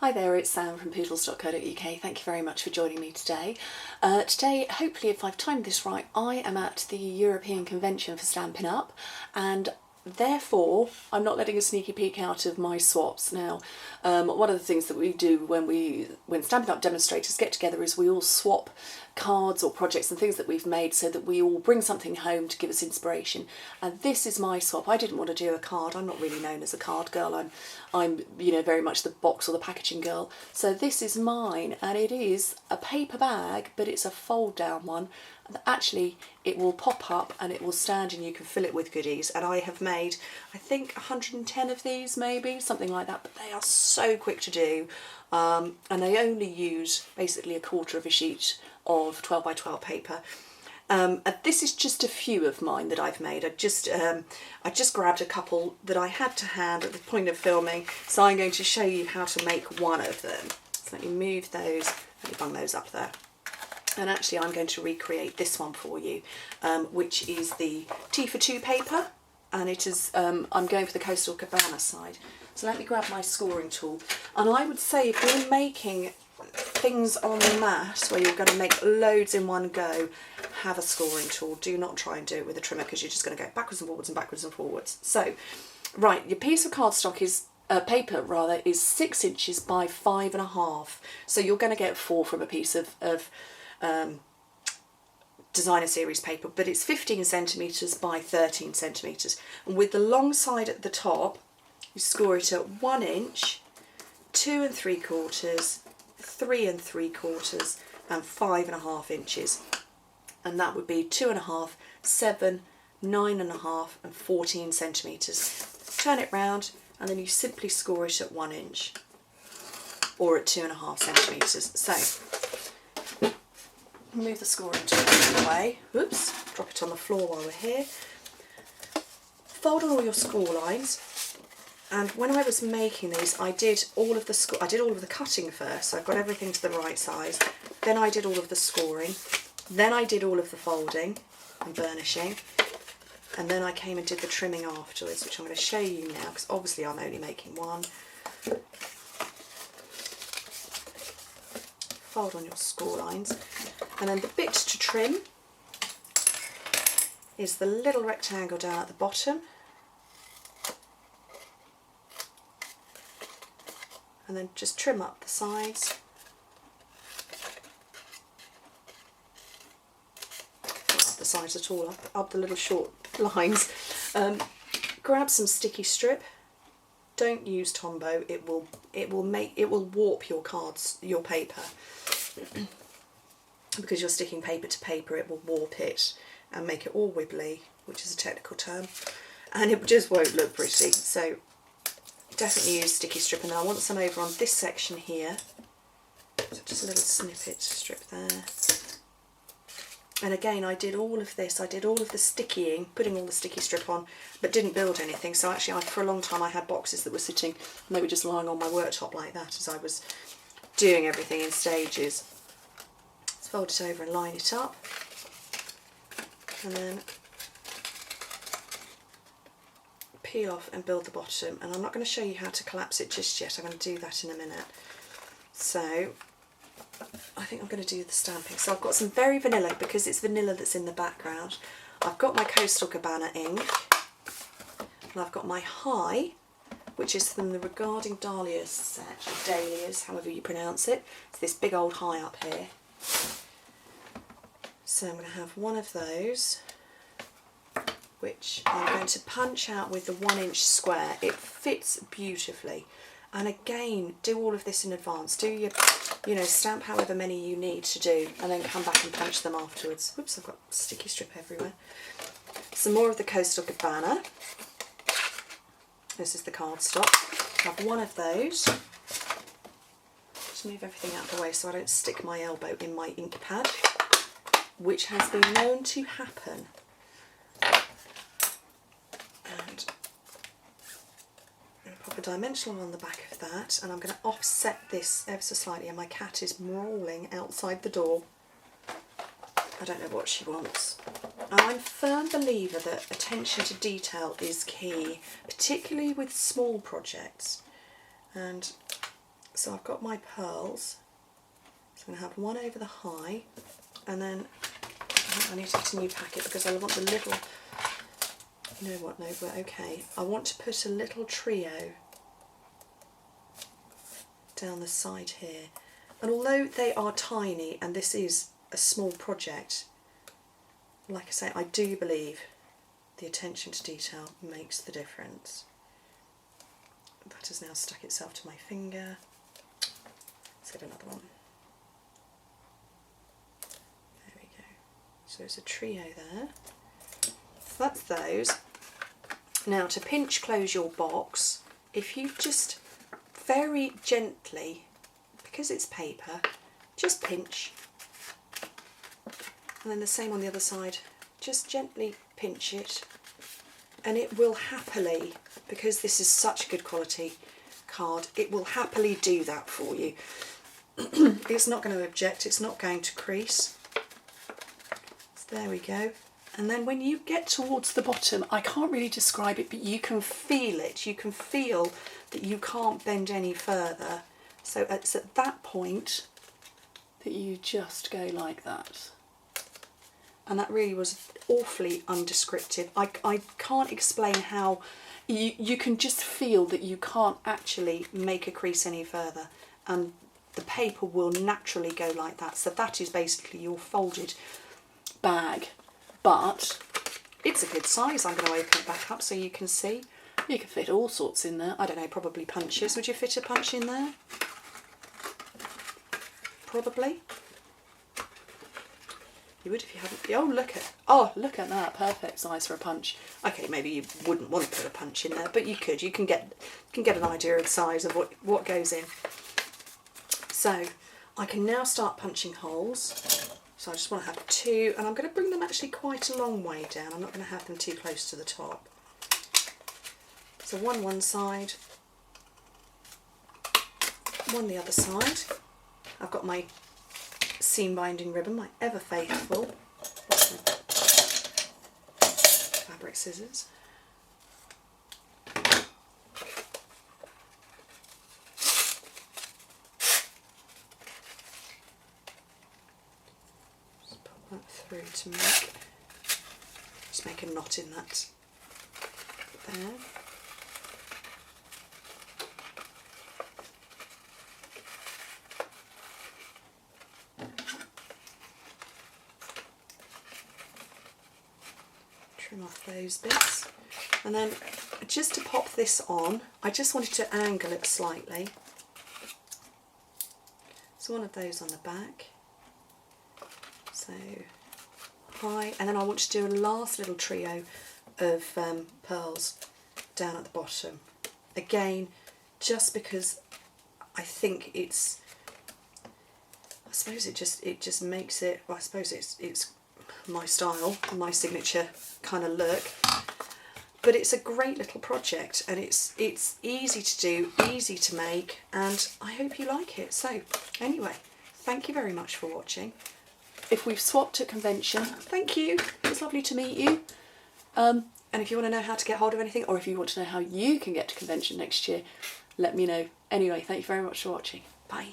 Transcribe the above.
Hi there, it's Sam from Pootles.co.uk. Thank you very much for joining me today. Today, hopefully if I've timed this right, I am at the European Convention for Stampin' Up, and therefore I'm not letting a sneaky peek out of my swaps. Now, one of the things that we do when Stampin' Up demonstrators get together is we all swap cards or projects and things that we've made so that we all bring something home to give us inspiration. And this is my swap. I didn't want to do a card. I'm not really known as a card girl. I'm very much the box or the packaging girl. So this is mine, and it is a paper bag, but it's a fold down one. And actually it will pop up and it will stand and you can fill it with goodies. And I have made, I think, 110 of these, maybe something like that, but they are so quick to do. And they only use basically a quarter of a sheet of 12 by 12 paper. And this is just a few of mine that I've made. I just grabbed a couple that I had to hand at the point of filming, so I'm going to show you how to make one of them. So let me move those, let me bung those up there. And actually I'm going to recreate this one for you, which is the T for 2 paper, and it is, I'm going for the Coastal Cabana side. So let me grab my scoring tool, and I would say if you're making things on the mat where you're going to make loads in one go, have a scoring tool. Do not try and do it with a trimmer, because you're just going to go backwards and forwards and backwards and forwards. So, right, your piece of cardstock is, paper rather, is 6 inches by 5.5. So you're going to get 4 from a piece of designer series paper, but it's 15 centimetres by 13 centimetres. And with the long side at the top, you score it at 1 inch, 2 3/4, 3 3/4 and 5.5 inches, and that would be 2.5, 7, 9.5 and 14 centimetres. Turn it round and then you simply score it at 1 inch or at 2.5 centimetres. So move the scoring tool out of the way. Oops, drop it on the floor while we're here. Fold on all your score lines. And when I was making these, I did all of the cutting first, so I've got everything to the right size. Then I did all of the scoring. Then I did all of the folding and burnishing. And then I came and did the trimming afterwards, which I'm going to show you now, because obviously I'm only making one. Fold on your score lines. And then the bit to trim is the little rectangle down at the bottom. And then just trim up the sides. Not up the sides at all, up the little short lines. Grab some sticky strip. Don't use Tombow. It will warp your cards, your paper. Because you're sticking paper to paper, it will warp it and make it all wibbly, which is a technical term, and it just won't look pretty. So definitely use sticky strip. And then I want some over on this section here, so just a little snippet strip there. And again, I did all of this, I did all of the stickying, putting all the sticky strip on, but didn't build anything. So actually for a long time I had boxes that were sitting and they were just lying on my worktop like that as I was doing everything in stages. Let's fold it over and line it up, and then peel off and build the bottom. And I'm not going to show you how to collapse it just yet, I'm going to do that in a minute. So I think I'm going to do the stamping. So I've got some very vanilla, because it's vanilla that's in the background. I've got my Coastal Cabana ink, and I've got my High, which is from the Regarding Dahlias set, or Dahlias, however you pronounce it. It's this big old High up here. So I'm going to have one of those, which I'm going to punch out with the 1 inch square. It fits beautifully. And again, do all of this in advance. Do your, stamp however many you need to do, and then come back and punch them afterwards. Whoops, I've got sticky strip everywhere. Some more of the Coastal Cabana. This is the cardstock. I have one of those. Just move everything out of the way so I don't stick my elbow in my ink pad, which has been known to happen. And I'm going to pop a dimensional on the back of that, and I'm going to offset this ever so slightly, and my cat is mauling outside the door. I don't know what she wants. And I'm a firm believer that attention to detail is key, particularly with small projects. And So I've got my pearls. So I'm going to have one over the high, and then I need to get a new packet because I want the little, you know what, no, but okay. I want to put a little trio down the side here. And although they are tiny and this is a small project, like I say, I do believe the attention to detail makes the difference. That has now stuck itself to my finger. Let's get another one. There we go. So it's a trio there. So that's those. Now to pinch close your box, if you just very gently, because it's paper, just pinch. And then the same on the other side, just gently pinch it, and it will happily, because this is such a good quality card, it will happily do that for you. It's not going to object, it's not going to crease. So there we go. And then when you get towards the bottom, I can't really describe it, but you can feel it. You can feel that you can't bend any further. So it's at that point that you just go like that. And that really was awfully undescriptive. I can't explain how. You can just feel that you can't actually make a crease any further, and the paper will naturally go like that. So that is basically your folded bag, but it's a good size. I'm going to open it back up so you can see. You can fit all sorts in there. I don't know, probably punches. Would you fit a punch in there? Probably. You would if you hadn't. Oh, look at that! Perfect size for a punch. Okay, maybe you wouldn't want to put a punch in there, but you could. You can get an idea of the size of what goes in. So I can now start punching holes. So I just want to have two, and I'm going to bring them actually quite a long way down. I'm not going to have them too close to the top. So one side, one the other side. I've got my seam binding ribbon, my ever faithful fabric scissors. Just pop that through to make a knot in that there. Trim off those bits, and then just to pop this on, I just wanted to angle it slightly. So one of those on the back, so high, and then I want to do a last little trio of pearls down at the bottom. Again, just because I think it's, I suppose it just makes it, well, I suppose it's my style, my signature kind of look, but it's a great little project, and it's easy to do, easy to make, and I hope you like it. So anyway, thank you very much for watching. If we've swapped at convention, thank you, it was lovely to meet you, and if you want to know how to get hold of anything, or if you want to know how you can get to convention next year, let me know. Anyway, thank you very much for watching. Bye.